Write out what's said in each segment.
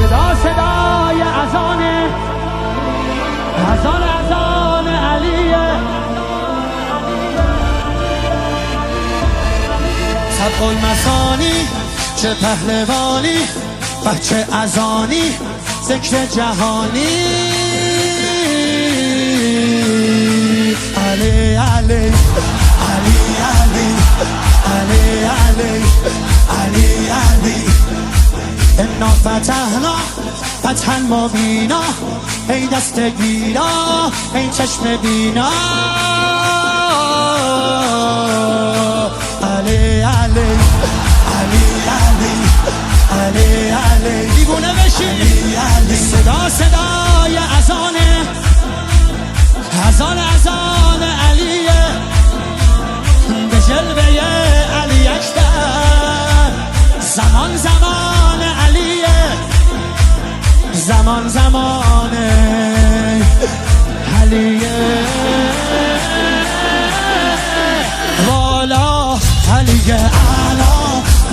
صدا صدای اذانه، اذان علیه. سبق المثانی چه پهلوانی، بچه اذانی ذکر جهانی. علی علی علی علی علی علی علی علی انا فتحنا فتحا مبینا، ای دست گیرا ای چشم بینا. علی علی علی علی علی علی دیوونه بشی. صدا صدای اذانه، اذان علیه، به جلوه علی اکبر. زمان زمان علیه، زمان زمان علیه. والا علی اعلا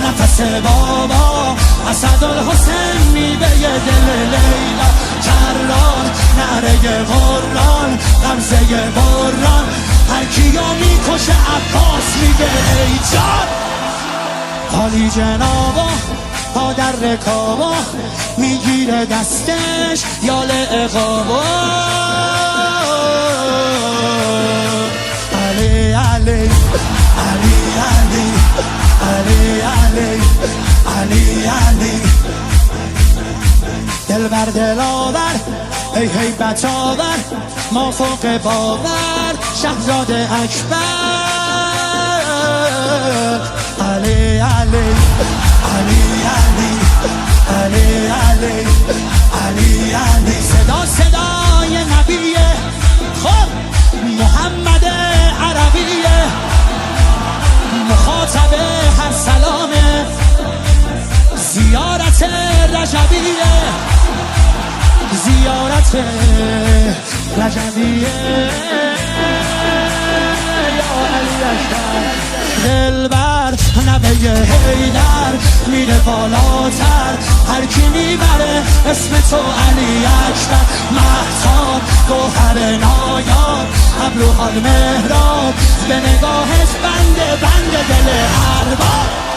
نفس بابا، اسدالحسین میوه دل لیلا. کران نره قرآن غمزه بران، هر کیو میکشه عباس میگه ای جان. حالی جنابا پا در رکابا، میگیره دستش یال اقابا. علی علی علی علی علی علی علی علی دل بر دل آور ای هیبت آور، ما فوق باور شهزاده اکبر. علی علی علی علی علی علی علی علی صدا صدای نبیه، خب محمد عربیه، مخاطب هر سلامه، زیارت رجبیه، زیارت رجبیه. یا علی اکبر دلبر نبه حیدر، میره بالاتر هر کی میبره اسم تو علی اکبر. مهتاب گوهر نایاب، ابروها مهراب، به نگاهش بنده بنده دل ارباب.